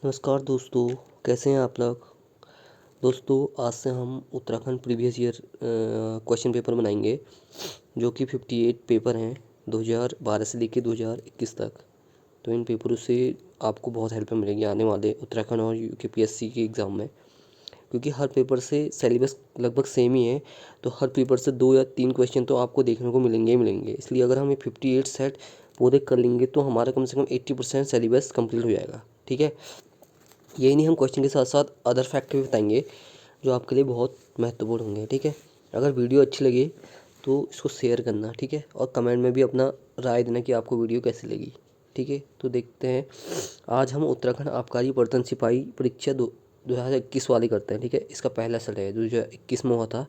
नमस्कार दोस्तों, कैसे हैं आप लोग। दोस्तों, आज से हम Uttarakhand previous year question paper बनाएंगे, जो कि 58 पेपर हैं 2012 से लेकर 2021 तक। तो इन पेपरों से आपको बहुत हेल्प मिलेगी आने वाले उत्तराखंड और यूकेपीएससी के एग्ज़ाम में, क्योंकि हर पेपर से सिलेबस लगभग सेम ही है। तो हर पेपर से 2 या 3 क्वेश्चन तो आपको देखने को मिलेंगे ही मिलेंगे। इसलिए अगर हम ये 58 सेट पूरे कर लेंगे तो हमारा कम से कम 80% सिलेबस कंप्लीट हो जाएगा। ठीक है, यही नहीं, हम क्वेश्चन के साथ साथ अदर फैक्ट भी बताएंगे जो आपके लिए बहुत महत्वपूर्ण होंगे। ठीक है, अगर वीडियो अच्छी लगे तो इसको शेयर करना। ठीक है, और कमेंट में भी अपना राय देना कि आपको वीडियो कैसी लगी। ठीक है, तो देखते हैं। आज हम उत्तराखंड आबकारी प्रवर्तन सिपाही परीक्षा 2021 वाली करते हैं। ठीक है, इसका पहला सेट है 2021 में हुआ था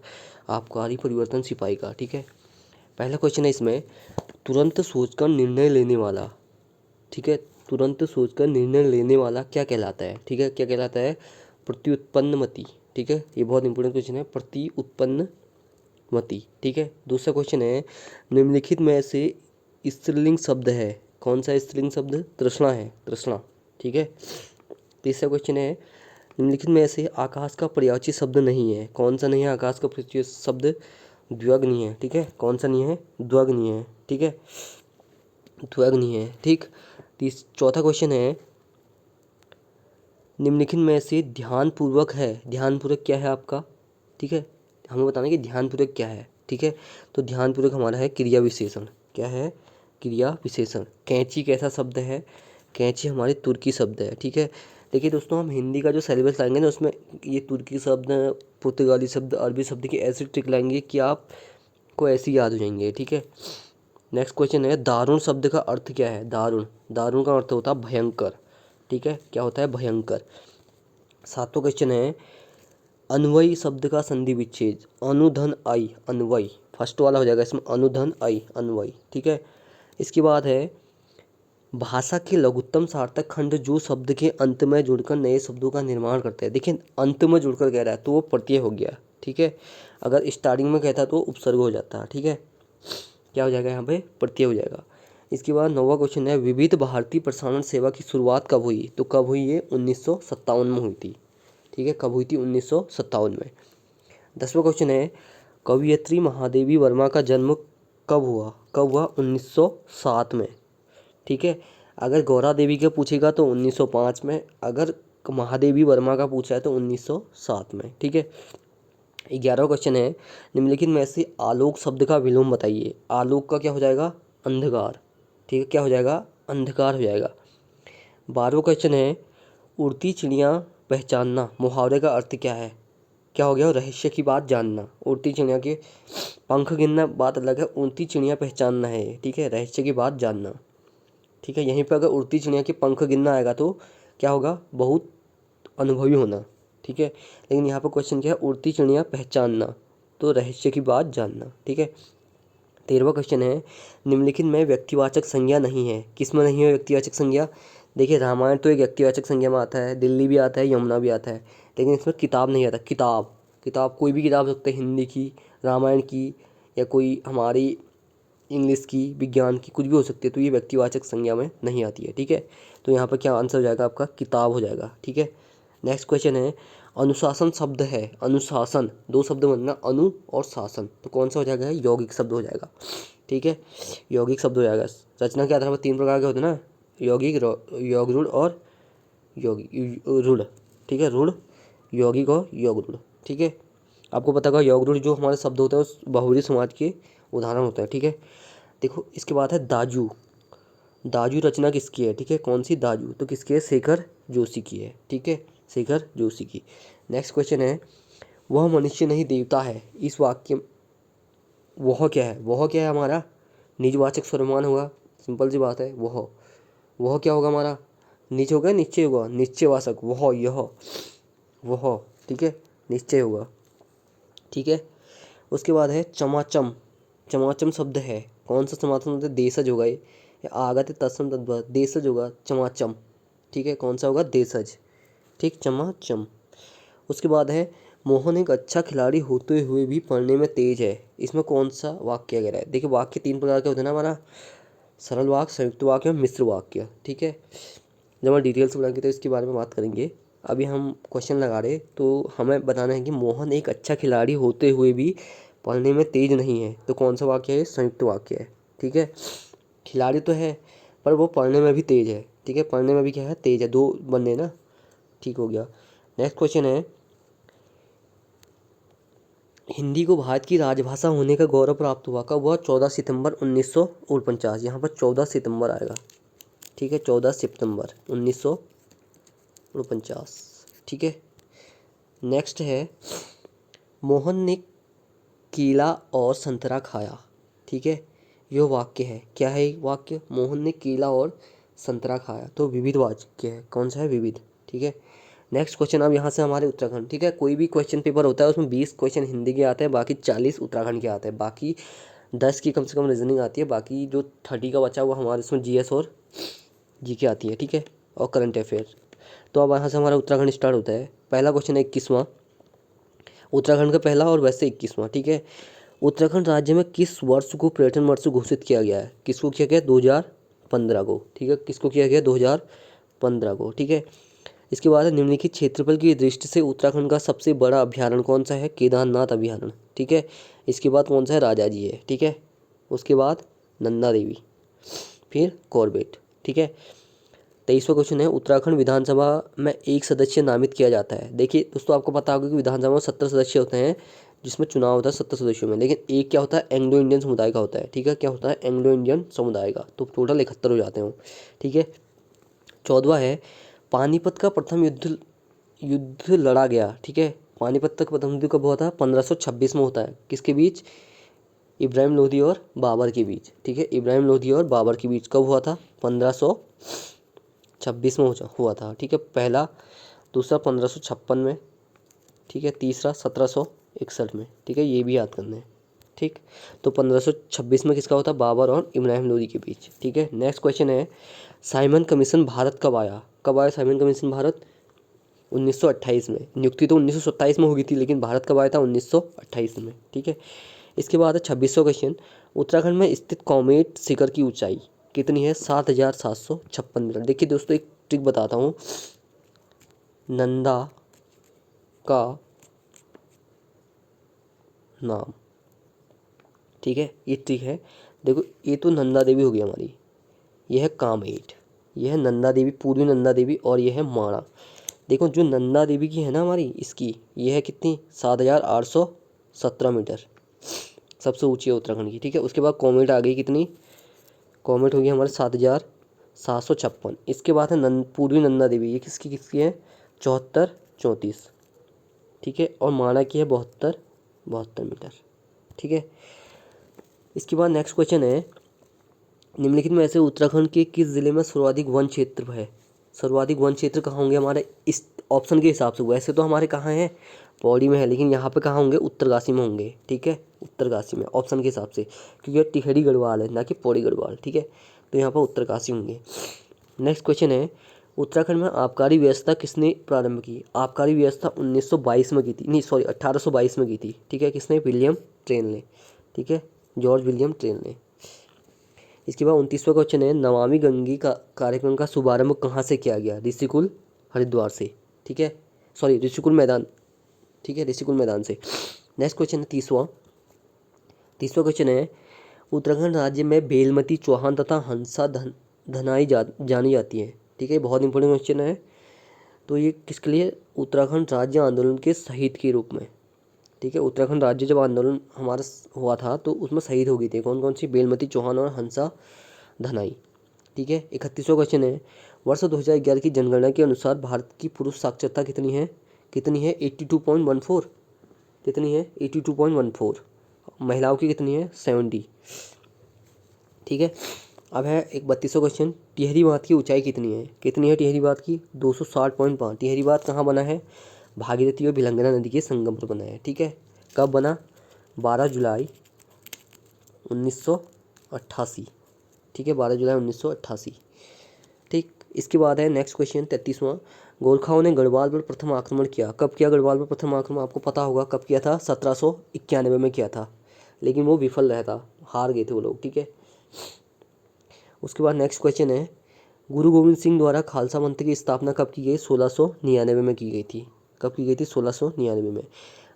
आबकारी परिवर्तन सिपाही का। ठीक है, पहला क्वेश्चन है इसमें, तुरंत सोचकर निर्णय लेने वाला। ठीक है, तुरंत सोचकर निर्णय लेने वाला क्या कहलाता है। ठीक है, क्या कहलाता है? प्रत्युत्पन्नमति। ठीक है, ये बहुत इंपॉर्टेंट क्वेश्चन है, प्रत्युत्पन्नमति। ठीक है, दूसरा क्वेश्चन है, निम्नलिखित में से स्त्रीलिंग शब्द है। कौन सा स्त्रीलिंग शब्द? तृष्णा है, तृष्णा। ठीक है, तीसरा क्वेश्चन है, निम्नलिखित में से आकाश का पर्यायवाची शब्द नहीं है। कौन सा नहीं है आकाश का पर्यायवाची शब्द? द्विअग्नि है। ठीक है, कौन सा नहीं है? द्विअग्नि है। ठीक है, द्विअग्नि है। ठीक, चौथा क्वेश्चन है, निम्नलिखित में से ध्यानपूर्वक है। ध्यानपूर्वक क्या है आपका? ठीक है, हमें बताना कि ध्यानपूर्वक क्या है। ठीक है, तो ध्यानपूर्वक हमारा है क्रिया विशेषण। क्या है? क्रिया विशेषण। कैंची कैसा शब्द है? कैंची हमारी तुर्की शब्द है। ठीक है, देखिए दोस्तों, हम हिंदी का जो सिलेबस लाएंगे ना, उसमें ये तुर्की शब्द, पुर्तगाली शब्द, अरबी शब्द की ऐसी ट्रिक लाएंगे कि आपको ऐसे ही याद हो जाएंगे। ठीक है, नेक्स्ट क्वेश्चन है, दारुण शब्द का अर्थ क्या है? दारुण, दारुण का अर्थ होता है भयंकर। ठीक है, क्या होता है? भयंकर। सातवां क्वेश्चन है, अन्वयी शब्द का संधि विच्छेद। अनुधन आई, अन्वयी फर्स्ट वाला हो जाएगा इसमें, अनुधन आई, अन्वयी। ठीक है, इसके बाद है, भाषा के लघुत्तम सार्थक खंड जो शब्द के अंत में जुड़कर नए शब्दों का निर्माण करते हैं। देखिए, अंत में जुड़कर कह रहा है तो वो प्रत्यय हो गया। ठीक है, अगर स्टार्टिंग में कहता तो उपसर्ग हो जाता। ठीक है, क्या हो जाएगा यहाँ पे? प्रत्यय हो जाएगा। इसके बाद नौवां क्वेश्चन है, विविध भारती प्रसारण सेवा की शुरुआत कब हुई? तो कब हुई? ये 1957 में हुई थी। ठीक है, कब हुई थी? 1957 में। 10वां क्वेश्चन है, कवयित्री महादेवी वर्मा का जन्म कब हुआ? कब हुआ? 1907 में। ठीक है, अगर गौरा देवी का पूछेगा तो 1905 में, अगर महादेवी वर्मा का पूछा है तो 1907 में। ठीक है, 11वां क्वेश्चन है, निम्नलिखित में से आलोक शब्द का विलोम बताइए। आलोक का क्या हो जाएगा? अंधकार। ठीक है, क्या हो जाएगा? अंधकार हो जाएगा। 12वां क्वेश्चन है, उड़ती चिड़िया पहचानना, मुहावरे का अर्थ क्या है? क्या हो गया? रहस्य की बात जानना। उड़ती चिड़िया के पंख गिनना बात अलग है, उड़ती चिड़िया पहचानना है। ठीक है, रहस्य की बात जानना। ठीक है, यहीं पर अगर उड़ती चिड़िया के पंख गिनना आएगा तो क्या होगा? बहुत अनुभवी होना। ठीक है, लेकिन यहाँ पर क्वेश्चन क्या है? उड़ती चिड़िया पहचानना, तो रहस्य की बात जानना। ठीक है, 13वां क्वेश्चन है, निम्नलिखित में व्यक्तिवाचक संज्ञा नहीं है। किस में नहीं है व्यक्तिवाचक संज्ञा? देखिए, रामायण तो एक व्यक्तिवाचक संज्ञा में आता है, दिल्ली भी आता है, यमुना भी आता है, लेकिन इसमें किताब नहीं आता। किताब, किताब कोई भी किताब हो सकती है, हिंदी की, रामायण की, या कोई हमारी इंग्लिश की, विज्ञान की, कुछ भी हो सकती है, तो ये व्यक्तिवाचक संज्ञा में नहीं आती है। ठीक है, तो यहाँ पर क्या आंसर हो जाएगा आपका? किताब हो जाएगा। ठीक है, नेक्स्ट क्वेश्चन है, अनुशासन शब्द है। अनुशासन, दो शब्द बनना, अनु और शासन, तो कौन सा हो जाएगा? यौगिक शब्द हो जाएगा। ठीक है, यौगिक शब्द हो जाएगा। रचना के आधार पर 3 प्रकार के होते हैं ना, यौगिक, योग रूढ़ और योगी रूढ़। ठीक है, रूढ़, यौगिक और योग रूढ़। ठीक है, आपको पता होगा योग रूढ़ जो हमारे शब्द होते हैं उस बहुब्री समाज के उदाहरण होते हैं। ठीक है, देखो इसके बाद है दाजू। दाजू रचना किसकी है? ठीक है, कौन सी? दाजू तो किसकी है? शेखर जोशी की है। ठीक है, शेखर जोशी की। नेक्स्ट क्वेश्चन है, वह मनुष्य नहीं देवता है। इस वाक्य, वह क्या है? वह क्या है हमारा? निजवाचक सर्वनाम होगा, सिंपल सी बात है। वह क्या होगा हमारा? निज होगा, निश्चय होगा, निश्चयवाचक, वह, यह, वह। ठीक है, निश्चय होगा। ठीक है, उसके बाद है चमाचम। चमाचम शब्द है, कौन सा समाचम शब्द है? देशज होगा ये, या आगत तत्सम तद्भव, देशज होगा चमाचम। ठीक है, कौन सा होगा? देशज। ठीक, चमाचम। उसके बाद है, मोहन एक अच्छा खिलाड़ी होते हुए भी पढ़ने में तेज है। इसमें कौन सा वाक्य कह रहा है? देखिए, वाक्य 3 प्रकार के होते हैं ना हमारा, सरल वाक्य, संयुक्त वाक्य और मिश्र वाक्य। ठीक है, जब हम डिटेल्स बनाएंगे तो इसके बारे में बात करेंगे। अभी हम क्वेश्चन लगा रहे, तो हमें बताना है कि मोहन एक अच्छा खिलाड़ी होते हुए भी पढ़ने में तेज नहीं है। तो कौन सा वाक्य है? संयुक्त वाक्य है। ठीक है, खिलाड़ी तो है पर वो पढ़ने में भी तेज है। ठीक है, पढ़ने में भी क्या है? तेज है। दो बंदे ना, ठीक हो गया। नेक्स्ट क्वेश्चन है, हिंदी को भारत की राजभाषा होने का गौरव प्राप्त हुआ कब हुआ? 14 सितंबर 1949। यहाँ पर 14 सितंबर आएगा। ठीक है, 14 सितंबर 1949। ठीक है, नेक्स्ट है, मोहन ने केला और संतरा खाया। ठीक है, यह वाक्य है, क्या है ये वाक्य? मोहन ने केला और संतरा खाया। तो विविध वाक्य है। कौन सा है? विविध। ठीक है, नेक्स्ट क्वेश्चन। अब यहाँ से हमारे उत्तराखंड। ठीक है, कोई भी क्वेश्चन पेपर होता है उसमें 20 क्वेश्चन हिंदी के आते हैं, बाकी 40 उत्तराखंड के आते हैं, बाकी 10 की कम से कम रीजनिंग आती है, बाकी जो 30 का बचा हुआ हमारे उसमें जीएस और जीके आती है। ठीक है, और करंट अफेयर। तो अब यहाँ से हमारा उत्तराखंड स्टार्ट होता है। पहला क्वेश्चन है 21वां, उत्तराखंड का पहला और वैसे 21वां। ठीक है, उत्तराखंड राज्य में किस वर्ष को पर्यटन वर्ष घोषित किया गया है? किसको किया गया? 2015 को। ठीक है, किसको किया गया? 2015 को। ठीक है, इसके बाद है, निम्नलिखित क्षेत्रफल की दृष्टि से उत्तराखंड का सबसे बड़ा अभ्यारण्य कौन सा है? केदारनाथ अभ्यारण्य। ठीक है, इसके बाद कौन सा है? राजा जी है। ठीक है, उसके बाद नंदा देवी, फिर कॉर्बेट। ठीक है, 23वां क्वेश्चन है, उत्तराखंड विधानसभा में एक सदस्य नामित किया जाता है। देखिए दोस्तों, आपको पता होगा कि विधानसभा में 70 सदस्य होते हैं, जिसमें चुनाव होता है 70 सदस्यों में, लेकिन एक क्या होता है? एंग्लो इंडियन समुदाय का होता है। ठीक है, क्या होता है? एंग्लो इंडियन समुदाय का। तो टोटल 71 हो जाते हैं। ठीक है, 14वां है, पानीपत का प्रथम युद्ध युद्ध लड़ा गया। ठीक है, पानीपत का प्रथम युद्ध कब हुआ था? 1526 में होता है। किसके बीच? इब्राहिम लोधी और बाबर के बीच। ठीक है, इब्राहिम लोधी और बाबर के बीच कब हुआ था? 1526 में हुआ था। ठीक है, पहला। दूसरा 1556 में। ठीक है, तीसरा 1761 में। ठीक है, ये भी याद करना है। ठीक, तो 1526 में किसका होता? बाबर और इब्राहिम लोधी के बीच। ठीक है, नेक्स्ट क्वेश्चन है, साइमन कमीशन भारत कब आया? कब आया साइमन कमीशन भारत? 1928 में। नियुक्ति तो 1927 में हुई थी, लेकिन भारत कब आया था? 1928 में। ठीक है, इसके बाद है 26वां क्वेश्चन, उत्तराखंड में स्थित कॉमेट शिखर की ऊंचाई कितनी है? 7,756 मीटर। देखिए दोस्तों, एक ट्रिक बताता हूँ, नंदा का नाम। ठीक है, ये ट्रिक है। देखो, ये तो नंदा देवी हो गई हमारी, यह है कामेट, यह है नंदा देवी, पूर्वी नंदा देवी, और यह है माणा। देखो, जो नंदा देवी की है ना हमारी, इसकी ये है कितनी? 7,817 मीटर, सबसे ऊंची है उत्तराखंड की। ठीक है, उसके बाद कॉमेट आ गई, कितनी? कॉमेट होगी हमारे 7,756। इसके बाद है पूर्वी नंदा देवी, ये किसकी किसकी है? 74 34। ठीक है, और माणा की है 72 72 मीटर। ठीक है, इसके बाद नेक्स्ट क्वेश्चन है, निम्नलिखित में से उत्तराखंड के किस जिले में सर्वाधिक वन क्षेत्र है? सर्वाधिक वन क्षेत्र कहाँ होंगे हमारे इस ऑप्शन के हिसाब से? वैसे तो हमारे कहाँ है? पौड़ी में है, लेकिन यहाँ पे कहाँ होंगे? उत्तरकाशी में होंगे। ठीक है, उत्तरकाशी में ऑप्शन के हिसाब से, क्योंकि ये टिहरी गढ़वाल है ना कि पौड़ी गढ़वाल। ठीक है, तो यहाँ पर उत्तरकाशी होंगे। नेक्स्ट क्वेश्चन है, उत्तराखंड में आबकारी व्यवस्था किसने प्रारंभ की? आबकारी व्यवस्था 1922 में की थी, नहीं सॉरी 1822 में की थी। ठीक है, किसने? विलियम ट्रेन ने। ठीक है, जॉर्ज विलियम ट्रेन ने। इसके बाद 29वां क्वेश्चन है, नमामि गंगे का कार्यक्रम का शुभारंभ कहाँ से किया गया? ऋषिकुल हरिद्वार से। ठीक है, सॉरी ऋषिकुल मैदान। ठीक है, ऋषिकुल मैदान से। नेक्स्ट क्वेश्चन है 30वां। 30वां क्वेश्चन है, उत्तराखंड राज्य में बेलमती चौहान तथा हंसा धनाई जानी जाती है। ठीक है, बहुत इंपॉर्टेंट क्वेश्चन है। तो ये किसके लिए? उत्तराखंड राज्य आंदोलन के शहीद के रूप में। ठीक है, उत्तराखंड राज्य जब आंदोलन हमारा हुआ था तो उसमें शहीद हो गई थी कौन कौन सी? बेलमती चौहान और हंसा धनाई। ठीक है, 31वां क्वेश्चन है, वर्ष 2011 की जनगणना के अनुसार भारत की पुरुष साक्षरता कितनी है? कितनी है? 82.14। कितनी है? 82.14। महिलाओं की कितनी है? 70। ठीक है, अब है एक 32वां क्वेश्चन, टिहरी बांध की ऊंचाई कितनी है? कितनी है टिहरी बांध की? 260.5। टिहरी बांध कहाँ बना है? भागीरथी और भिलंगना नदी के संगम पर बना है। ठीक है, कब बना? 12 जुलाई 1988। ठीक है, 12 जुलाई 1988। ठीक, इसके बाद है नेक्स्ट क्वेश्चन 33वां, गोरखाओं ने गढ़वाल पर प्रथम आक्रमण किया। कब किया गढ़वाल पर प्रथम आक्रमण? आपको पता होगा कब किया था? 1791 में किया था, लेकिन वो विफल रहा था, हार गए थे वो लोग। ठीक है, उसके बाद नेक्स्ट क्वेश्चन है, गुरु गोविंद सिंह द्वारा खालसा मंत्र की स्थापना कब की गई? 1699 में की गई थी। कब की गई थी? 1699 में।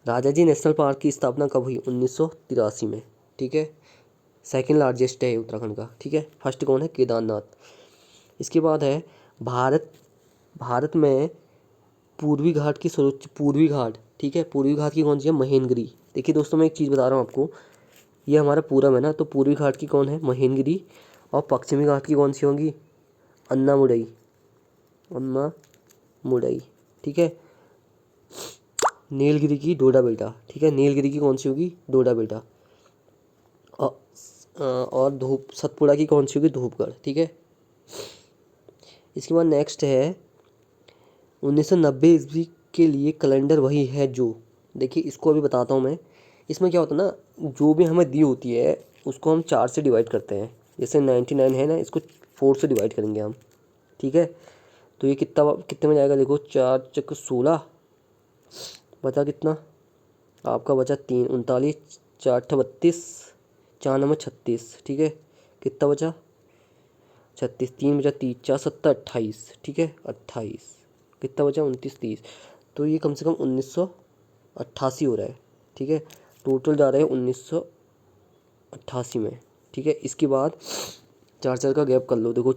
राजाजी नेशनल पार्क की स्थापना कब हुई? 1983 में। ठीक है, सेकंड लार्जेस्ट है उत्तराखंड का। ठीक है, फर्स्ट कौन है? केदारनाथ। इसके बाद है भारत में पूर्वी घाट की सर्वोच्च, पूर्वी घाट, ठीक है, पूर्वी घाट की कौन सी है? महेंद्रगिरी। देखिए दोस्तों, मैं एक चीज़ बता रहा हूँ आपको, ये हमारा पूरब है ना, तो पूर्वी घाट की कौन है? महेंद्रगिरी। और पश्चिमी घाट की कौन सी होगी? अन्नामुडई, अन्नामुडई। ठीक है, नीलगिरी की डोडा बेटा। ठीक है, नीलगिरी की कौन सी होगी? डोडा बेटा। और धूप सतपुड़ा की कौन सी होगी? धूपगढ़। ठीक है, इसके बाद नेक्स्ट है 1990 ईस्वी के लिए कैलेंडर वही है जो, देखिए इसको अभी बताता हूँ मैं। इसमें क्या होता है ना, जो भी हमें दी होती है उसको हम 4 से डिवाइड करते हैं। जैसे 99 है ना, इसको 4 से डिवाइड करेंगे हम। ठीक है, तो ये कितने में जाएगा? देखो, 4 चक 16, बचा कितना आपका? बचा 3, 39, 4 32, 4 नंबर 36। ठीक है, कितना बचा? 36, 3 बचा 30, 4 7 28। ठीक है, 28, कितना बचा? 29 30। तो ये कम से कम 1988 हो रहा है। ठीक है, टोटल जा रहा है 1988 में। ठीक है, इसके बाद 4 4 का गैप कर लो। देखो,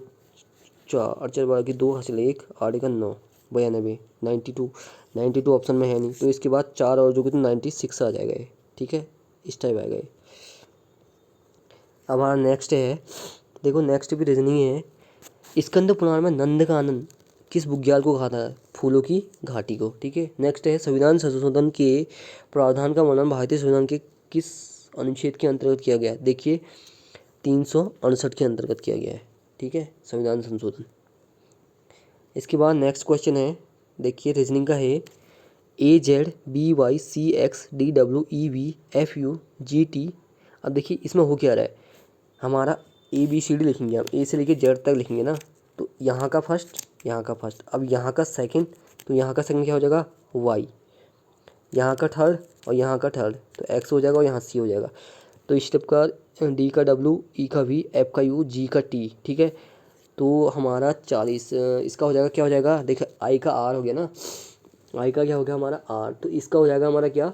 4 4 12 की 2 हासिल 1, 8 का 9, 92, 92। 92 ऑप्शन में है नहीं, तो इसके बाद 4 और जो कि 96 आ जाएगा ये। ठीक है, इस टाइप आएगा ये। अब हमारा नेक्स्ट है, देखो नेक्स्ट भी रीजनिंग है। स्कंद पुराण में नंदकानन किस बुग्याल को कहा था? फूलों की घाटी को। ठीक है, नेक्स्ट है संविधान संशोधन के प्रावधान का वर्णन भारतीय संविधान के किस अनुच्छेद के अंतर्गत किया गया है? देखिए 368 के अंतर्गत किया गया है। ठीक है, संविधान संशोधन। इसके बाद नेक्स्ट क्वेश्चन है, देखिए रीजनिंग का है। AZBYCXDWEVFUGT। अब देखिए इसमें हो क्या रहा है, हमारा ABCD लिखेंगे हम, ए से लेके जेड तक लिखेंगे ना, तो यहाँ का फर्स्ट, यहाँ का फर्स्ट, अब यहाँ का सेकंड, तो यहाँ का सेकंड क्या हो जाएगा? वाई। यहाँ का थर्ड और यहाँ का थर्ड, तो एक्स हो जाएगा और यहाँ सी हो जाएगा। तो स्टेप का डी का डब्ल्यू, ई का वी, एफ का यू, जी का टी। ठीक है, तो हमारा 40, इसका हो जाएगा, क्या हो जाएगा? देखिए आई का आर हो गया ना, आई का क्या हो गया हमारा? आर। तो इसका हो जाएगा हमारा क्या?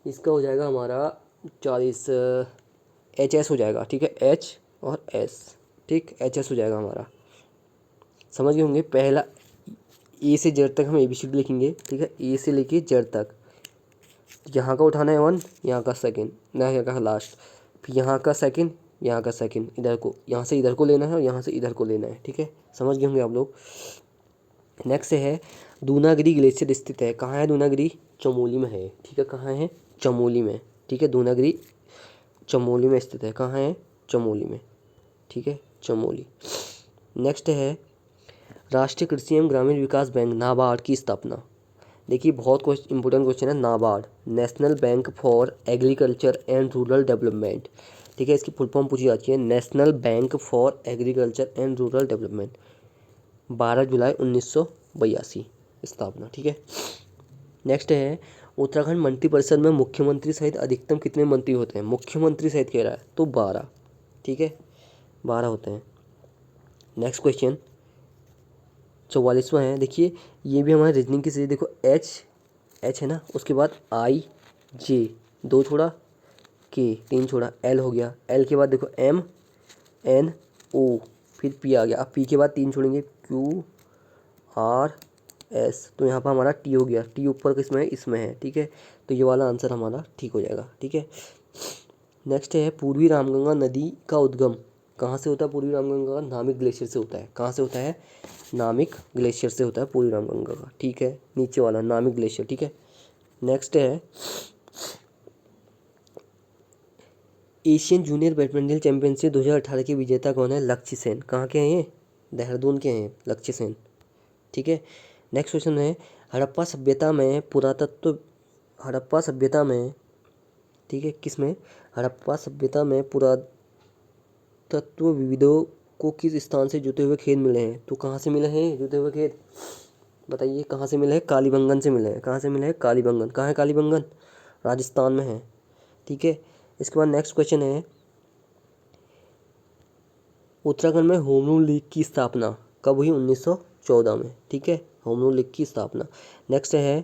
इसका हो जाएगा हमारा 40, एच एस हो जाएगा। ठीक है, एच और एस। ठीक, एच एस हो जाएगा हमारा। समझ गए होंगे, पहला ए से जेड तक हम ABCD लिखेंगे। ठीक है, ए से लेके जेड तक, यहाँ का उठाना है 1, यहाँ का सेकंड, यहाँ का लास्ट, फिर यहाँ का सेकंड, यहाँ का सेकंड, इधर को, यहाँ से इधर को लेना है और यहाँ से इधर को लेना है। ठीक है, समझ गए होंगे आप लोग। नेक्स्ट है दूनागिरी ग्लेशियर स्थित है, कहाँ है दूनागिरी? चमोली में है। ठीक है, कहाँ है? चमोली में। ठीक है, दूनागिरी चमोली में स्थित है। कहाँ है? चमोली में। ठीक है, चमोली। नेक्स्ट है राष्ट्रीय कृषि एवं ग्रामीण विकास बैंक नाबार्ड की स्थापना। देखिए बहुत इंपॉर्टेंट क्वेश्चन है। NABARD, national bank for agriculture and rural development. ठीक है, इसकी फुल फॉर्म पूछी जाती है, national bank for agriculture and rural development. 12 जुलाई 1982 स्थापना। ठीक है, नेक्स्ट है उत्तराखंड मंत्रिपरिषद में मुख्यमंत्री सहित अधिकतम कितने मंत्री होते हैं? मुख्यमंत्री सहित कह रहा है तो 12। ठीक है, 12 होते हैं। नेक्स्ट क्वेश्चन 44वां है, देखिए ये भी हमारे रीजनिंग की सीरीज। देखो एच है ना, उसके बाद आई जे, 2 छोड़ा, के 3 छोड़ा, एल हो गया, एल के बाद देखो एम एन ओ, फिर पी आ गया। अब पी के बाद 3 छोड़ेंगे, क्यू आर एस, तो यहाँ पर हमारा टी हो गया। टी ऊपर किसमें है? इसमें है। ठीक है, तो ये वाला आंसर हमारा ठीक हो जाएगा। ठीक है, नेक्स्ट है पूर्वी रामगंगा नदी का उद्गम कहाँ से होता है? पूर्वी रामगंगा का नामिक ग्लेशियर से होता है। कहाँ से होता है? नामिक ग्लेशियर से होता है पूर्वी रामगंगा का। ठीक है, नीचे वाला नामिक ग्लेशियर। ठीक है, नेक्स्ट है एशियन जूनियर बैडमिंटन चैंपियनशिप 2018 के विजेता कौन है? लक्ष्य सेन। कहाँ के हैं ये? देहरादून के हैं लक्ष्य सेन। ठीक है, नेक्स्ट क्वेश्चन है हड़प्पा सभ्यता में पुरातत्व, हड़प्पा सभ्यता में, ठीक है, किस में? हड़प्पा सभ्यता में पुरातत्वविदों को किस स्थान से जुटे हुए खेत मिले हैं? तो कहाँ से मिले हैं जुटे हुए खेत? बताइए कहाँ से मिले हैं? कालीबंगन से मिले हैं। कहाँ से मिले हैं? कालीबंगन। कहाँ है कालीबंगन? राजस्थान में है। ठीक है, इसके बाद नेक्स्ट क्वेश्चन है उत्तराखंड में होम रूल लीग की स्थापना कब हुई? 1914 में, ठीक है, होम रूल लीग की स्थापना। नेक्स्ट है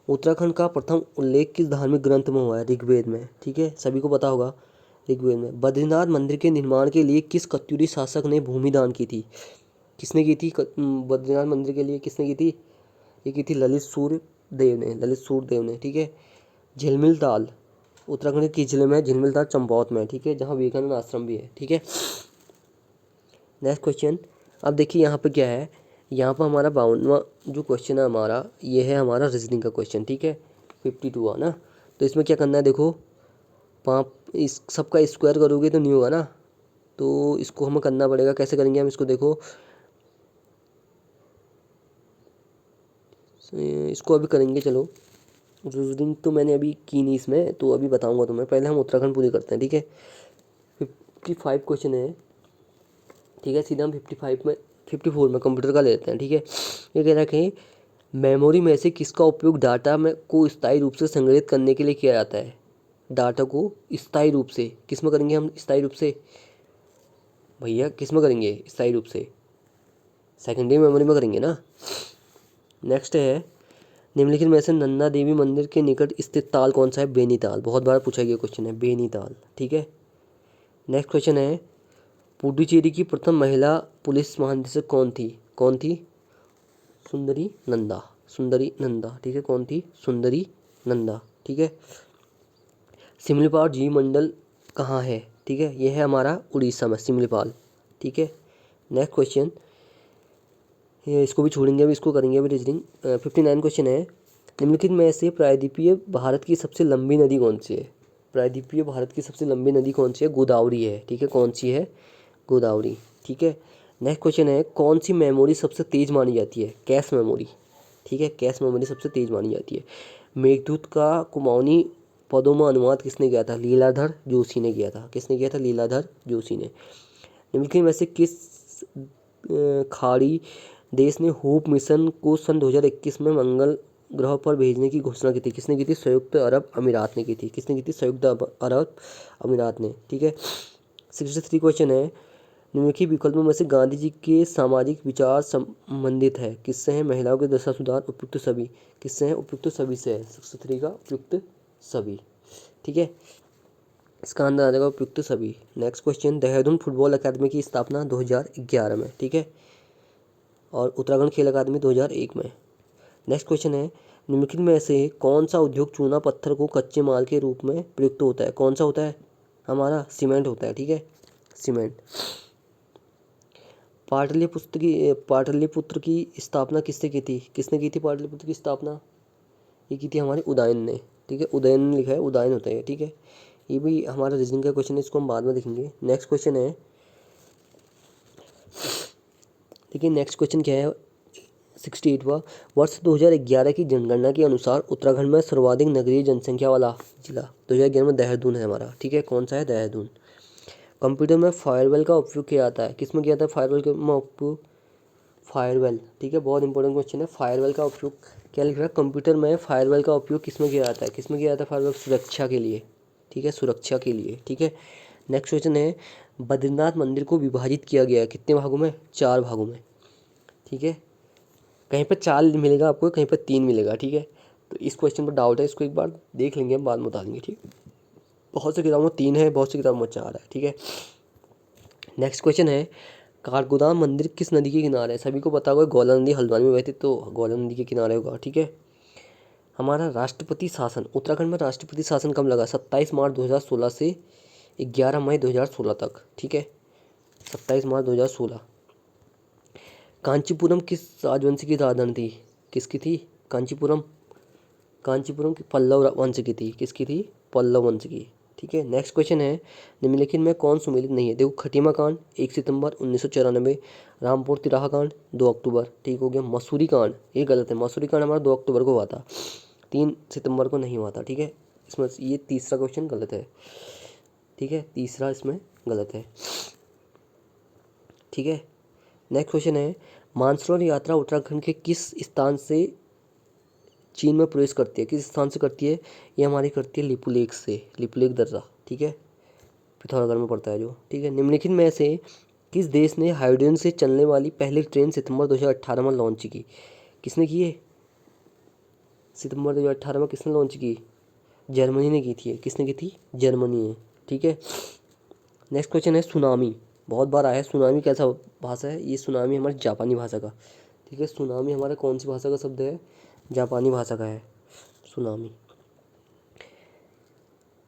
उत्तराखंड का प्रथम उल्लेख किस धार्मिक ग्रंथ में हुआ है? ऋग्वेद में, ठीक है, सभी को पता होगा, ऋग्वेद में। बद्रीनाथ मंदिर के निर्माण के लिए किस कत्यूरी शासक ने भूमि दान की थी? किसने की थी बद्रीनाथ मंदिर के लिए किसने की थी? ये की थी ललित सूर्यदेव ने, ललित सूर्यदेव ने, ठीक है। झिलमिल ताल उत्तराखंड के किस जिले में है? झिलमिल ताल चंपावत में, ठीक है, जहाँ विवेकानंद आश्रम भी है, ठीक है। नेक्स्ट क्वेश्चन, अब देखिए यहाँ पे क्या है, यहाँ पर हमारा 52वां जो क्वेश्चन है हमारा, ये है हमारा रीजनिंग का क्वेश्चन, ठीक है, 52 ना। तो इसमें क्या करना है, देखो पाँच, इस सबका स्क्वायर करोगे तो नहीं होगा ना, तो इसको हमें करना पड़ेगा। कैसे करेंगे हम इसको? देखो इसको अभी करेंगे, चलो रीजनिंग तो मैंने अभी की नहीं इसमें, तो अभी बताऊंगा तुम्हें, पहले हम उत्तराखंड पूरी करते हैं, ठीक है। 55 क्वेश्चन है, ठीक है, सीधा हम 54 में कंप्यूटर का लेते हैं, ठीक है। ये कह रहा है कि मेमोरी में से किसका उपयोग डाटा में को स्थायी रूप से संग्रहित करने के लिए किया जाता है? डाटा को स्थायी रूप से किस में करेंगे हम? स्थायी रूप से भैया किस में करेंगे स्थायी रूप से? सेकेंडरी मेमोरी में करेंगे ना। नेक्स्ट है निम्नलिखित में से नंदा देवी मंदिर के निकट स्थित ताल कौन सा है? बेनीताल, बहुत बार पूछा गया क्वेश्चन है, बेनीताल, ठीक है। नेक्स्ट क्वेश्चन है पुडुचेरी की प्रथम महिला पुलिस महानिदेशक कौन थी? कौन थी? सुंदरी नंदा, सुंदरी नंदा, ठीक है, कौन थी? सुंदरी नंदा, ठीक है। सिमलीपाल जी मंडल कहाँ है? ठीक है, यह है हमारा उड़ीसा में सिमलीपाल, ठीक है। नेक्स्ट क्वेश्चन, ये इसको भी छोड़ेंगे, अभी इसको करेंगे अभी रीजनिंग। 59 क्वेश्चन है निम्नलिखित में से प्रायद्वीपीय भारत की सबसे लंबी नदी कौन सी है? प्रायद्वीपीय भारत की सबसे लंबी नदी कौन सी है? गोदावरी है, ठीक है, कौन सी है? गोदावरी, ठीक है। नेक्स्ट क्वेश्चन है कौन सी मेमोरी सबसे तेज मानी जाती है? कैश मेमोरी, ठीक है, कैश मेमोरी सबसे तेज मानी जाती है। मेघदूत का कुमाऊनी पदों में अनुवाद किसने किया था? लीलाधर जोशी ने किया था। किसने किया था? लीलाधर जोशी ने। निम्नलिखित में से किस खाड़ी देश ने होप मिशन को सन 2021 में मंगल ग्रह पर भेजने की घोषणा की थी? किसने की थी? संयुक्त अरब अमीरात ने की थी। किसने की थी? संयुक्त अरब अमीरात ने, ठीक है। 63 क्वेश्चन है निम्नलिखित विकल्पों में से गांधी जी के सामाजिक विचार संबंधित है किससे है? महिलाओं के दशा सुधार, उपयुक्त सभी, किससे है? उपयुक्त सभी से है। 63 का उपयुक्त सभी, ठीक है, इसका आंसर आ जाएगा उपयुक्त सभी। Next question, Dehradun football academy की स्थापना 2011 में, ठीक है, और उत्तराखंड खेल अकादमी 2001 में। नेक्स्ट क्वेश्चन है निम्नलिखित में से कौन सा उद्योग चूना पत्थर को कच्चे माल के रूप में प्रयुक्त होता है? कौन सा होता है? हमारा सीमेंट होता है, ठीक है, सीमेंट। पाटलिपुत्र की स्थापना किससे की थी? किसने की थी पाटलिपुत्र की स्थापना? ये की थी हमारे उदयन ने, ठीक है, उदयन ने लिखा है, उदयन होता है, ठीक है। ये भी हमारा रीजनिंग का क्वेश्चन है, इसको हम बाद में देखेंगे। नेक्स्ट क्वेश्चन है, देखिए नेक्स्ट क्वेश्चन क्या है, 68वां, वर्ष 2011 की जनगणना के अनुसार उत्तराखंड में सर्वाधिक नगरीय जनसंख्या वाला जिला 2011 में देहरादून है हमारा, ठीक है, कौन सा है? देहरादून। कंप्यूटर में फायरवेल का उपयोग किया जाता है, किस में किया जाता है फायरवेल का उपयोग? फायरवेल, ठीक है, बहुत इंपॉर्टेंट क्वेश्चन है। फायरवेल का उपयोग क्या लिख रहा है? कंप्यूटर में फायरवेल का उपयोग किस में किया जाता है? किस में किया जाता है फायरवेल? सुरक्षा के लिए, ठीक है, सुरक्षा के लिए, ठीक है। नेक्स्ट क्वेश्चन है बद्रीनाथ मंदिर को विभाजित किया गया है कितने भागों में? 4 भागों में, ठीक है, कहीं पर 4 मिलेगा आपको, कहीं पर 3 मिलेगा, ठीक है। तो इस क्वेश्चन पर डाउट है, इसको एक बार देख लेंगे, हम बाद में बता देंगे, ठीक। बहुत सी किताबों में 3 है, बहुत सी किताबों में 4 है, ठीक है। नेक्स्ट क्वेश्चन है काठगोदाम मंदिर किस नदी के किनारे है? सभी को पता होगा गौला नदी हल्द्वानी में बहती, तो गौला नदी के किनारे होगा, ठीक है। हमारा राष्ट्रपति शासन, उत्तराखंड में राष्ट्रपति शासन कब लगा? 27 मार्च 2016 से 11 मई 2016 तक, ठीक है, 27 मार्च 2016। कांचीपुरम किस राजवंश की राजधानी थी? किसकी थी? कांचीपुरम, कांचीपुरम की पल्लव वंश की थी। किसकी थी? पल्लव वंश की, ठीक है। नेक्स्ट क्वेश्चन है निम्नलिखित में कौन सुमेलित नहीं है? देखो खटीमा कांड 1 सितंबर 1994, रामपुर तिराहा कांड 2 अक्टूबर, ठीक हो गया। मसूरी कांड, ये गलत है, मसूरी कांड हमारा 2 अक्टूबर को हुआ था, 3 सितंबर को नहीं हुआ था, ठीक है। इसमें ये तीसरा क्वेश्चन गलत है, ठीक है, तीसरा इसमें गलत है, ठीक है। नेक्स्ट क्वेश्चन है मानसरोवर यात्रा उत्तराखंड के किस स्थान से चीन में प्रवेश करती है? किस स्थान से करती है? ये हमारी करती है लिपुलेख से, लिपुलेख दर्रा, ठीक है, पिथौरागढ़ में पड़ता है जो, ठीक है। निम्नलिखित में से किस देश ने हाइड्रोजन से चलने वाली पहली ट्रेन सितंबर 2018 में लॉन्च की? किसने की है? सितंबर 2018 में किसने लॉन्च की? जर्मनी ने की थी। किसने की थी? जर्मनी ने। ठीक है। नेक्स्ट क्वेश्चन है सुनामी। बहुत बार आया है। सुनामी कैसा भाषा है? ये सुनामी हमारी जापानी भाषा का। ठीक है। सुनामी हमारा कौन सी भाषा का शब्द है? जापानी भाषा का है सुनामी।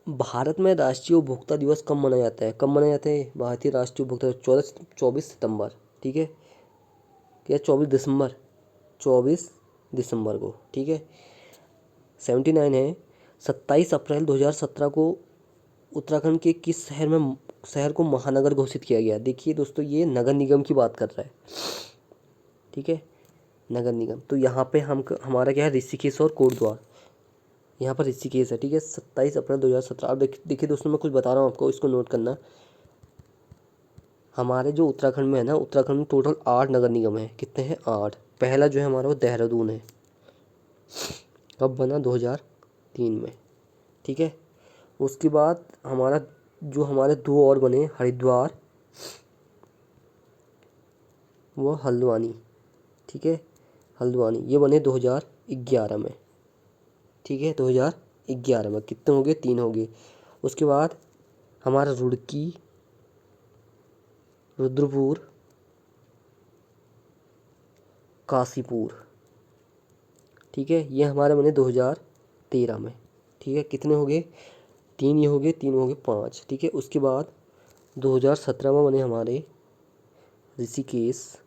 भारत में राष्ट्रीय उपभोक्ता दिवस कब मनाया जाता है? कब मनाया जाता है भारतीय राष्ट्रीय उपभोक्ता दिवस? 24 सितंबर। ठीक है। क्या 24 दिसंबर? 24 दिसंबर को। ठीक है। 79 है 27 अप्रैल 2017 को उत्तराखंड के किस शहर को महानगर घोषित किया गया? देखिए दोस्तों, ये नगर निगम की बात कर रहा है। ठीक है। नगर निगम। तो यहाँ पे हमारा क्या है? ऋषिकेश और कोटद्वार। यहाँ पर ऋषिकेश है। ठीक है। 27 अप्रैल 2017। अब देखिए दोस्तों, मैं कुछ बता रहा हूँ आपको, इसको नोट करना। हमारे जो उत्तराखंड में है ना, उत्तराखंड में टोटल 8 नगर निगम है। कितने हैं? 8। पहला जो है हमारा वो देहरादून है। कब बना? 2003 में। ठीक है। उसके बाद हमारे दो और बने, हरिद्वार व हल्द्वानी। ठीक है। हल्द्वानी ये बने 2011 में। ठीक है। 2011 में। कितने हो गए? 3 हो गए। उसके बाद हमारा रुड़की, रुद्रपुर, काशीपुर। ठीक है। ये हमारे बने 2013 में। ठीक है। कितने हो गए? 3 ये हो गए, 3 हो गए, 5। ठीक है। उसके बाद 2017 में बने हमारे ऋषिकेश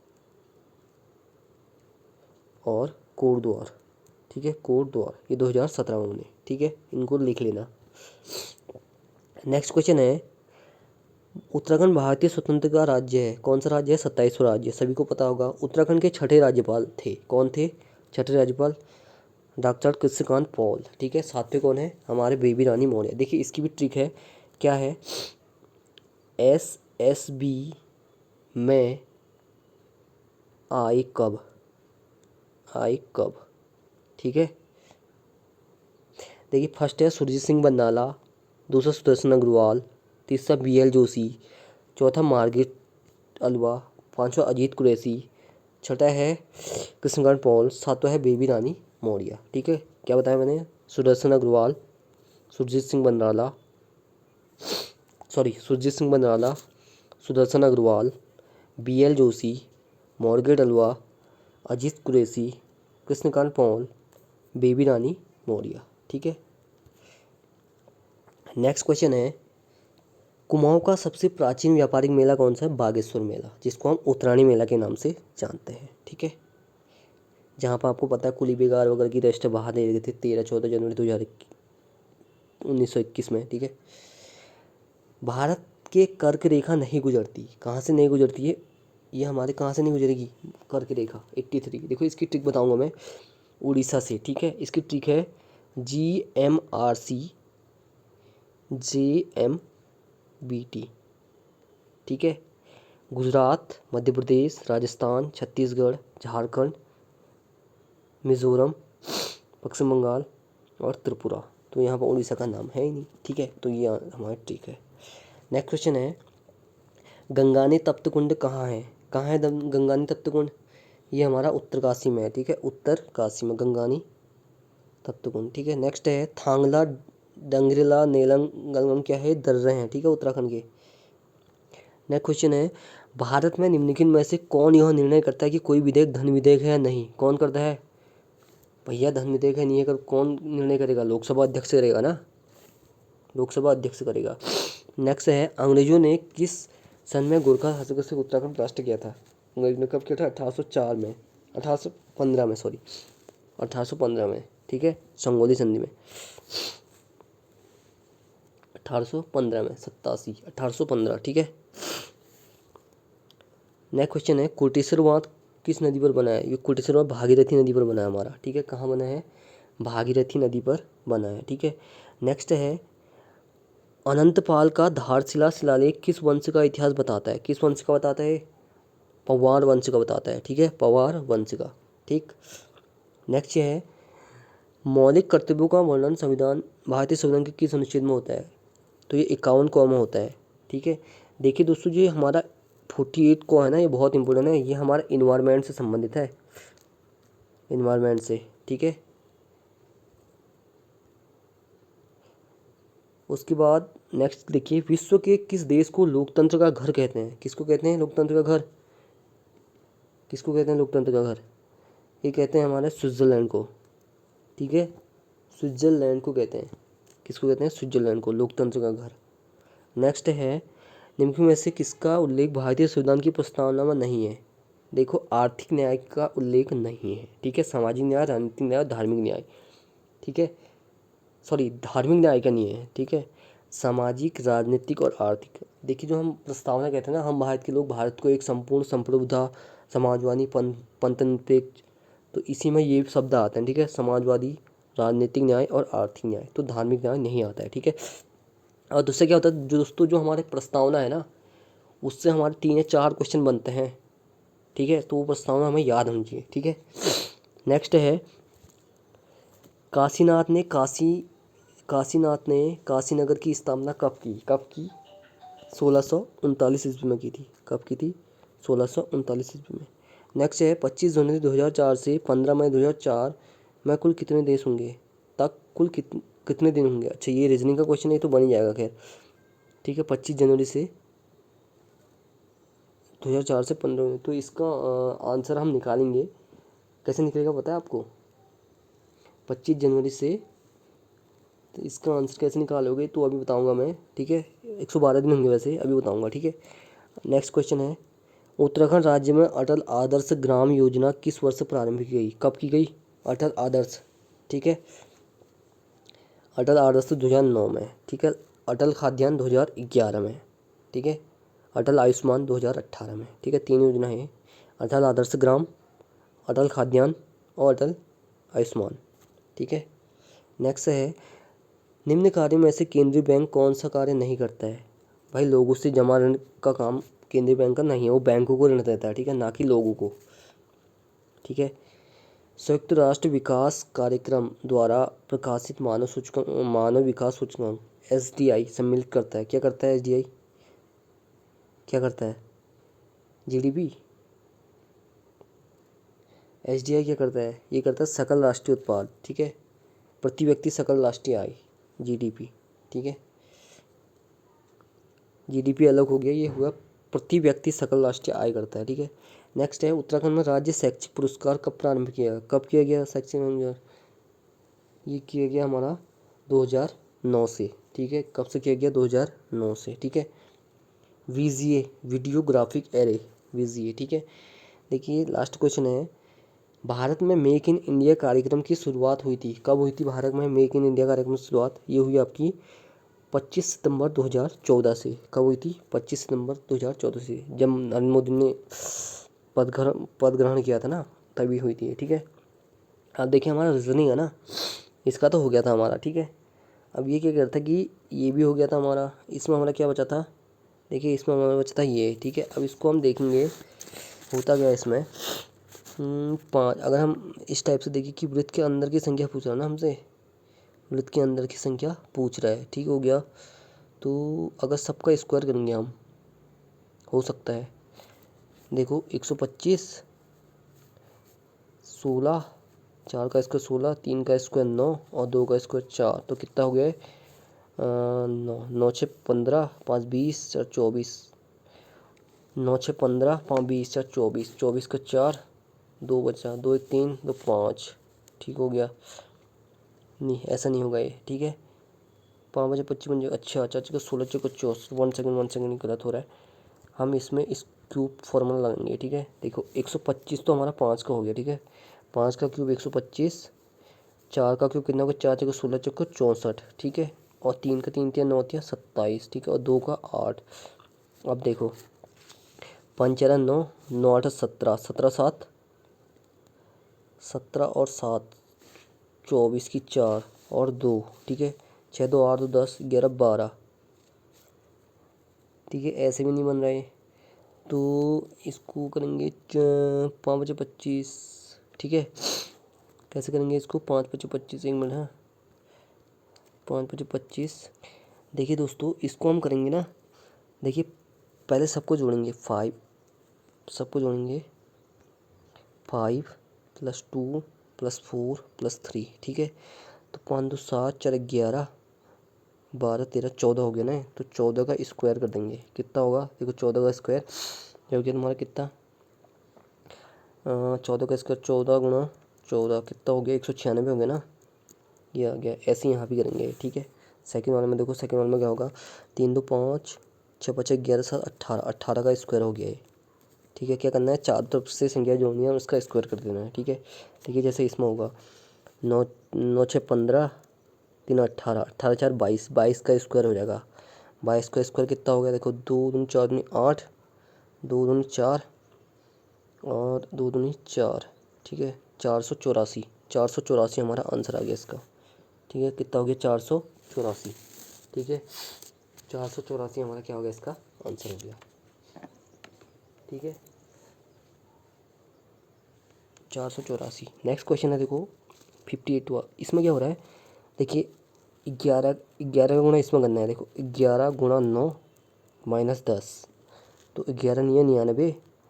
और कोटद्वार। ठीक है। कोटद्वार ये 2017 में बने। ठीक है। इनको लिख लेना। नेक्स्ट क्वेश्चन है उत्तराखंड भारतीय स्वतंत्रता राज्य है। कौन सा राज्य है? 27वां राज्य। सभी को पता होगा। उत्तराखंड के छठे राज्यपाल थे। कौन थे छठे राज्यपाल? Doctor Krishnakant Paul. ठीक है। सातवें कौन है? हमारे बेबी रानी मौर्य। देखिए इसकी भी ट्रिक है। क्या है? SSB में आई कब? ठीक है। देखिए फर्स्ट है सुरजीत सिंह बंदाला, दूसरा सुदर्शन अग्रवाल, तीसरा BL जोशी, चौथा मार्गरेट अलवा, पांचवा अजीत कुरैशी, छठा है कृष्णकांत पॉल, सातवां है बेबी रानी मौर्य। ठीक है। क्या बताया मैंने? सुदर्शन अग्रवाल, सुरजीत सिंह बंदाला, सुदर्शन अग्रवाल, BL जोशी, मार्गरेट अलवा, अजीत कुरैशी, कृष्णकांत पॉल, बेबी रानी मौर्य। ठीक है। नेक्स्ट क्वेश्चन है कुमाऊं का सबसे प्राचीन व्यापारिक मेला कौन सा है? बागेश्वर मेला, जिसको हम उत्तरायणी मेला के नाम से जानते हैं। ठीक है। जहाँ पर आपको पता है कुली बेगार वगैरह की रेस्ट बाहर दे रहे थे 13-14 जनवरी 1921 में। ठीक है। भारत के कर्क रेखा नहीं गुजरती। कहाँ से नहीं गुजरती है? ये हमारे कहाँ से नहीं गुजरेगी कर्क रेखा? 83। देखो इसकी ट्रिक बताऊंगा मैं। उड़ीसा से। ठीक है। इसकी ट्रिक है GMRC JMBT। ठीक है। गुजरात, मध्य प्रदेश, राजस्थान, छत्तीसगढ़, झारखंड, मिजोरम, पश्चिम बंगाल और त्रिपुरा। तो यहाँ पर उड़ीसा का नाम है ही नहीं। ठीक है। तो ये हमारा ट्रिक है। नेक्स्ट क्वेश्चन है गंगानी तप्त कुंड कहाँ है? कहाँ है गंगानी तप्त कुंड? ये हमारा उत्तरकाशी में है। ठीक है। उत्तरकाशी में गंगानी तप्त कुंड। ठीक है। नेक्स्ट है थांगला, डंगरीला, नेलंग गलगम क्या है? दर्रे हैं। ठीक है। उत्तराखंड के। नेक्स्ट क्वेश्चन है भारत में निम्नलिखित में से कौन यह निर्णय करता है कि कोई विधेयक धन विधेयक है या नहीं? कौन करता है भैया? धन विधेयक है नहीं है कौन निर्णय करेगा? लोकसभा अध्यक्ष करेगा ना। लोकसभा अध्यक्ष करेगा। नेक्स्ट है अंग्रेजों ने किस सन में गोरखा हस्तक्षेप से उत्तराखंड राष्ट्र किया था? अंग्रेजों ने कब किया था? 1804 में, 1815 में, सॉरी 1815 में। ठीक है। संगोली संधि में 1815 में, 1815। ठीक है। नेक्स्ट क्वेश्चन है कोटेश्वर बांध किस नदी पर बना है? ये कोटेश्वर बांध भागीरथी नदी पर बना है हमारा। ठीक है। कहाँ बना है? भागीरथी नदी पर बना है। ठीक है। नेक्स्ट है अनंतपाल का धारशिला शिलालेख किस वंश का इतिहास बताता है? किस वंश का बताता है? पवार वंश का बताता है। ठीक है। पवार वंश का। ठीक। नेक्स्ट है मौलिक कर्तव्यों का वर्णन भारतीय संविधान के किस अनुच्छेद में होता है? तो ये 51 कॉमा होता है। ठीक है। देखिए दोस्तों, जो हमारा 48 को है ना, ये बहुत इंपॉर्टेंट है, ये हमारे इन्वायरमेंट से संबंधित है, इन्वायरमेंट से, ठीक है। उसके बाद नेक्स्ट देखिए, विश्व के किस देश को लोकतंत्र का घर कहते हैं? किसको कहते हैं लोकतंत्र का घर? किसको कहते हैं लोकतंत्र का घर? ये कहते हैं हमारे स्विट्ज़रलैंड को, ठीक है, स्विट्ज़रलैंड को कहते हैं। किसको कहते हैं? स्विट्ज़रलैंड को लोकतंत्र का घर। नेक्स्ट है, निम्न में से किसका उल्लेख भारतीय संविधान की प्रस्तावना में नहीं है? देखो, आर्थिक न्याय का उल्लेख नहीं है, ठीक है, सामाजिक न्याय, राजनीतिक न्याय, धार्मिक न्याय, ठीक है, सॉरी धार्मिक न्याय का नहीं है, ठीक है, सामाजिक, राजनीतिक और आर्थिक। देखिए, जो हम प्रस्तावना कहते हैं ना, हम भारत के लोग भारत को एक संपूर्ण संप्रभुता, समाजवादी, पंथनिरपेक्ष, तो इसी में ये शब्द आते हैं, ठीक है, समाजवादी, राजनीतिक न्याय और आर्थिक न्याय। तो धार्मिक न्याय नहीं आता है, ठीक है। और दूसरा क्या होता है, जो दोस्तों जो हमारे प्रस्तावना है ना, उससे हमारे 3 या 4 क्वेश्चन बनते हैं, ठीक है, तो वो प्रस्तावना हमें याद होनी चाहिए, ठीक है। नेक्स्ट है, काशीनाथ ने काशीनगर की स्थापना कब की? 1639 ईस्वी में की थी। कब की थी? 1639 ईस्वी में। नेक्स्ट है, 25 जनवरी 2004 से 15 मई 2004 में कुल कितने देश होंगे? कुल कितने दिन होंगे? अच्छा, ये रीजनिंग का क्वेश्चन है, तो बन ही जाएगा, खैर, ठीक है। 25 जनवरी से 2004 से 15, तो इसका आंसर हम निकालेंगे। कैसे निकलेगा पता है आपको? 25 जनवरी से, तो इसका आंसर कैसे निकालोगे तो अभी बताऊंगा मैं, ठीक है। 112 दिन होंगे वैसे, अभी बताऊंगा, ठीक है। नेक्स्ट क्वेश्चन है, उत्तराखंड राज्य में अटल आदर्श ग्राम योजना किस वर्ष प्रारंभ की गई? कब की गई अटल आदर्श? ठीक है, अटल आदर्श 2009 में, ठीक है। अटल खाद्यान्न 2011 में, ठीक है। अटल आयुष्मान 2018 में, ठीक है। 3 योजना है, अटल आदर्श ग्राम, अटल खाद्यान्न और अटल आयुष्मान, ठीक है। नेक्स्ट है, निम्न कार्य में से केंद्रीय बैंक कौन सा कार्य नहीं करता है? भाई, लोगों से जमा ऋण का काम केंद्रीय बैंक का नहीं है, वो बैंकों को ऋण देता है, ठीक है, ना कि लोगों को, ठीक है। संयुक्त राष्ट्र विकास कार्यक्रम द्वारा प्रकाशित मानव विकास सूचकांक SDI सम्मिलित करता है, क्या करता है SDI? क्या करता है? GDP? SDI क्या करता है? ये करता है सकल राष्ट्रीय उत्पाद, ठीक है, प्रति व्यक्ति सकल राष्ट्रीय आय, GDP, ठीक है। GDP अलग हो गया, ये हुआ प्रति व्यक्ति सकल राष्ट्रीय आय करता है, ठीक है। नेक्स्ट है, उत्तराखंड में राज्य शैक्षिक पुरस्कार कब प्रारंभ किया? कब किया गया शैक्षिक? ये किया गया हमारा 2009 से, ठीक है। कब से किया गया? 2009 से, ठीक है। VGA video graphic array, VGA, ठीक है। देखिए, लास्ट क्वेश्चन है, भारत में मेक इन इंडिया कार्यक्रम की शुरुआत हुई थी, कब हुई थी भारत में मेक इन इंडिया कार्यक्रम की शुरुआत? ये हुई आपकी 25 सितंबर 2014 से। कब हुई थी? 25 सितंबर 2014 से, जब नरेंद्र मोदी ने पद ग्रहण किया था ना, तभी हुई थी, ठीक है। अब देखिए, हमारा रीजनिंग है ना, इसका तो हो गया था हमारा, ठीक है। अब ये क्या करता कि ये भी हो गया था हमारा, इसमें हमारा क्या बचा था? देखिए, इसमें हमारा बचा था ये, ठीक है। अब इसको हम देखेंगे होता क्या है इसमें। 5, अगर हम इस टाइप से देखिए कि वृत्त के अंदर की संख्या पूछ रहा है ना हमसे, वृत्त के अंदर की संख्या पूछ रहा है, ठीक हो गया। तो अगर सबका स्क्वायर करेंगे हम, हो सकता है, देखो 125, 16, 4 का स्क्वायर 16, 3 का स्क्वायर 9 और 2 का स्क्वायर 4, तो कितना हो गया? 9, 9 6 15, 5 20, 4 24, 9 6 15, 5 20, 4 24, 24 का 4, 2 बचा, 2 1 3, 2 5, ठीक हो गया। नहीं, ऐसा नहीं होगा ये, ठीक है। 5 बजे 25 बन जाएगा, अच्छा, 4 का 16, 4 का 24, 1 सेकंड गलत हो रहा है। हम इसमें इस क्यूब फॉर्मूला लगाएंगे, ठीक है। देखो, 125 तो हमारा 5 का हो गया, ठीक है। 5 का क्यूब 125, 4 का क्यूब कितना होगा? 4 4 16, 4 64, ठीक है। और 3 का 3 9 27, ठीक है। और 2 का 8। अब देखो, 5 4 9, 9 8 17, 17 7, 17 और 7, 24 की 4 और 2, ठीक है। 6 2 8 2 10 11 12, ठीक है। ऐसे भी नहीं बन रहा है, तो इसको करेंगे 5 बचे 25, ठीक है। कैसे करेंगे इसको? 5 बचे 25, 1 मिनट, हाँ, 5 बचे 25। देखिए दोस्तों, इसको हम करेंगे ना, देखिए पहले सबको जोड़ेंगे 5, सबको जोड़ेंगे 5 + 2 + 4 + 3, ठीक है। तो 5 2 7 4 11 12 13 14 हो गया ना। तो 14 का स्क्वायर कर देंगे, कितना होगा देखो 14 का स्क्वायर ये हो गया तुम्हारा कितना 14 का स्क्वायर 14 × 14 कितना हो गया 196 हो गया ना, ये आ गया। ऐसे ही यहाँ भी करेंगे, ठीक है। सेकंड वाले में देखो, सेकंड वाले में क्या होगा 3 2 5 6 5 11 7 18, 18 का स्क्वायर हो गया है, ठीक है। क्या करना है, चार तरफ से संख्या जोड़नी है और उसका स्क्वायर कर देना है, ठीक है। ठीक है, जैसे इसमें होगा 9 9 6 15 3 18 18 4 22, 22 का स्क्वायर हो जाएगा। 22 का स्क्वायर कितना हो गया देखो 2 दूनी 4 दूनी 8, 2 दूनी 4 और 2 दूनी 4, ठीक है। 484, 484 हमारा आंसर आ गया इसका, ठीक है। कितना हो गया 484, ठीक है। 484 हमारा क्या हो गया इसका आंसर हो गया, ठीक है। 484। नेक्स्ट क्वेश्चन है देखो 58 हुआ। इसमें क्या हो रहा है देखिए 11 11 का गुणा इसमें करना है। देखो 11 × 9 - 10, तो 11 9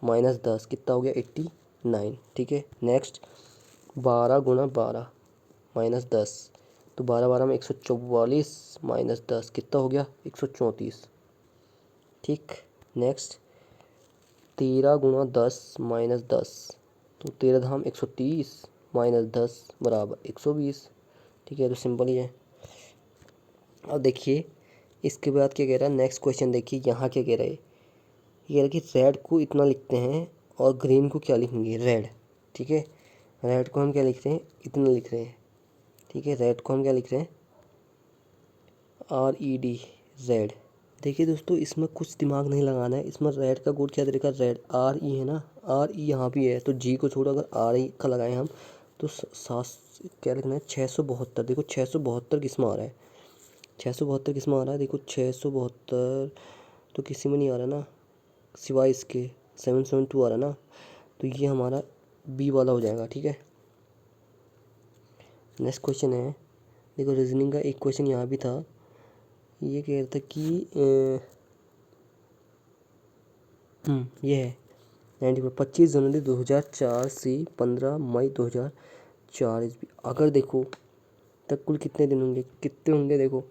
99 - 10 कितना हो गया 89, ठीक है। नेक्स्ट 12 × 12 - 10, तो 12 12 में 144 - 10 कितना हो गया 134, ठीक। नेक्स्ट 13 × 10 - 10, तो 13 धाम 130 - 10 बराबर 120, ठीक है। तो सिंपल ही है। अब देखिए इसके बाद क्या कह रहा है, नेक्स्ट क्वेश्चन देखिए यहाँ क्या कह रहा है। ये कह रहा है कि रेड को इतना लिखते हैं और ग्रीन को क्या लिखेंगे रेड, ठीक है। रेड को हम क्या लिख रहे हैं इतना लिख रहे हैं, ठीक है। रेड को हम क्या लिख रहे हैं RED रेड। देखिए दोस्तों इसमें कुछ दिमाग नहीं लगाना है। इसमें रेड का कोड क्या तरीका रेड RE है ना, RE यहाँ भी है तो G को छोड़ो अगर RE का लगाएं हम तो 7 क्या लिखना है 672। देखो 672 किस में आ रहा है, 672 किस में आ रहा है देखो 672 तो किसी में नहीं आ रहा ना सिवाय इसके 772 आ रहा ना, तो ये हमारा B वाला हो जाएगा, ठीक है। नेक्स्ट क्वेश्चन है देखो रीजनिंग का एक क्वेश्चन यहाँ भी था। ये कह रहा था कि ये है 25 जनवरी 2004 से 15 मई 2004 ईस्वी। अगर देखो तक कुल कितने दिन होंगे, कितने होंगे देखो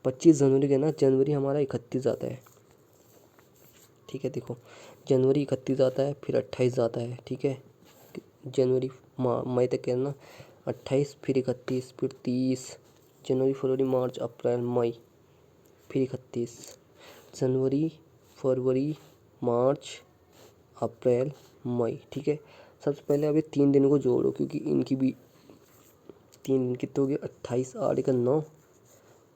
25 जनवरी के ना, जनवरी हमारा 31 आता है, ठीक है। देखो जनवरी 31 आता है फिर 28 आता है, ठीक है। जनवरी मई तक है ना 28 फिर 31 फिर 30, जनवरी फरवरी मार्च अप्रैल मई फिर 31, जनवरी फरवरी मार्च अप्रैल मई, ठीक है। सबसे पहले अभी 3 दिन को जोड़ो क्योंकि इनकी भी 3 दिन कितने हो गए 28 8 1 9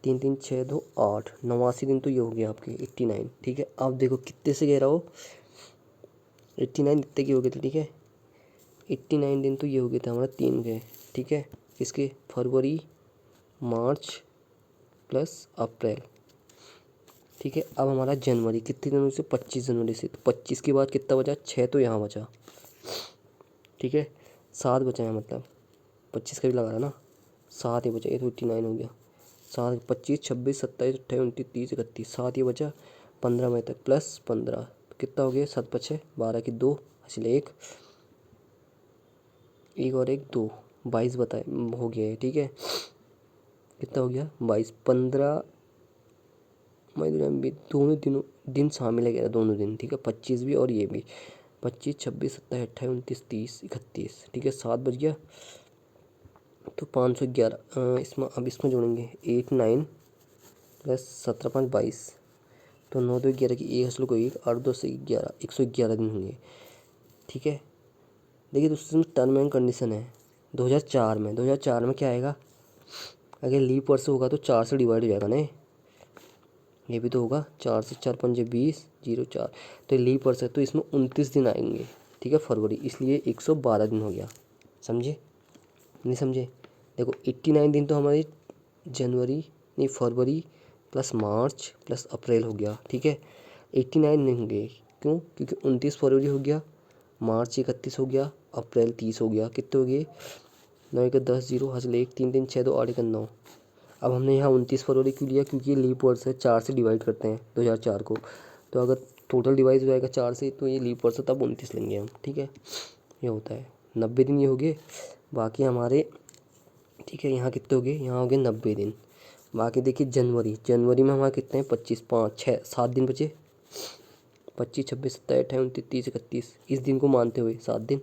3 3 6 2 8 89 दिन तो ये हो गया आपके 89, ठीक है। अब देखो कितने से कह रहा हो 89 कितने के हो गए थे, ठीक है। 89 दिन तो ये हो गए थे हमारा 3 के, ठीक है। इसके फरवरी मार्च प्लस अप्रैल, ठीक है। अब हमारा जनवरी कितने जनवरी से 25 जनवरी से, तो 25 के बाद कितना बचा 6 तो यहाँ बचा, ठीक है। 7 बचा है मतलब 25 का भी लगा रहा ना 7 ही बचा, ये तो 89 हो गया। 7 25 26 27 28 29 30 31 7 ये बचा 15 मई तक प्लस 15 तो कितना हो गया 7 5 12 की 2 हासिल 1 और 1 2 22 बताए हो गया है, ठीक है। कितना हो गया 22 15 मई दोनों दिन शामिल है दोनों दिन, ठीक है। 25 भी और ये भी 25 26 27 28 29 30 31, ठीक है। 7 बज गया तो 511 इसमें अब इसमें जोड़ेंगे 8 9 प्लस 17 5 22 तो 9 2 11 की 1 हासिल को 1 8 2 से 11 111 दिन होंगे, ठीक है। देखिए दोस्तों इसमें टर्म एंड कंडीशन है 2004 में क्या आएगा अगर लीप वर्ष होगा तो 4 से डिवाइड हो जाएगा ना, ये भी तो होगा 4 से 4 5 20 0 4 तो लीप वर्ष है तो इसमें 29 दिन आएंगे, ठीक है फरवरी, इसलिए 112 दिन हो गया। समझे नहीं समझे देखो 89 दिन तो हमारी जनवरी नहीं फरवरी प्लस मार्च प्लस अप्रैल हो गया, ठीक है। 89 नहीं होंगे क्यों क्योंकि 29 फरवरी हो गया, मार्च 31 हो गया, अप्रैल 30 हो गया, कितने हो गए 9 1 10 0 हासिल 1 3 3 6 2 8 1 9। अब हमने यहाँ 29 फरवरी क्यों लिया क्योंकि ये लीप वर्ष है 4 से डिवाइड करते हैं 2004 को, तो अगर टोटल डिवाइस हो जाएगा 4 से, तो ये लीप वर्ष तब 29 लेंगे हम, ठीक है। ये होता है 90 दिन ये हो गए बाकी हमारे, ठीक है। यहाँ कितने हो गए, यहाँ हो गए 90 दिन। बाकी देखिए जनवरी में हमारे कितने हैं, 25, 5, 6, 7 दिन बचे। 25, 26, 27, 28, 29, 30, 31, इस दिन को मानते हुए 7 दिन,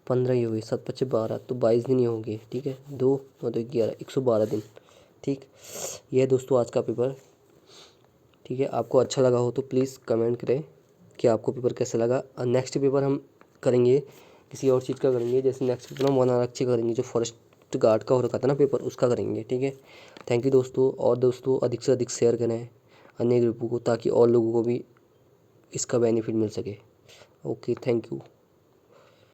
15 ये हुए, 7, 25, 12, तो 22 दिन ये होंगे, ठीक है। 2, 9, 2, 11, 112 दिन, ठीक। ये है दोस्तों आज का पेपर, ठीक है। आपको अच्छा लगा हो तो प्लीज़ कमेंट करें कि आपको पेपर कैसा लगा। और नेक्स्ट पेपर हम करेंगे किसी और चीज़ का करेंगे, जैसे नेक्स्ट पेपर हम वन आरक्षी करेंगे, जो फॉरेस्ट गार्ड का हो रखा था ना पेपर, उसका करेंगे, ठीक है। थैंक यू दोस्तों, और दोस्तों अधिक से अधिक शेयर करें अन्य ग्रुपों को, ताकि और लोगों को भी इसका बेनिफिट मिल सके। Okay, thank you.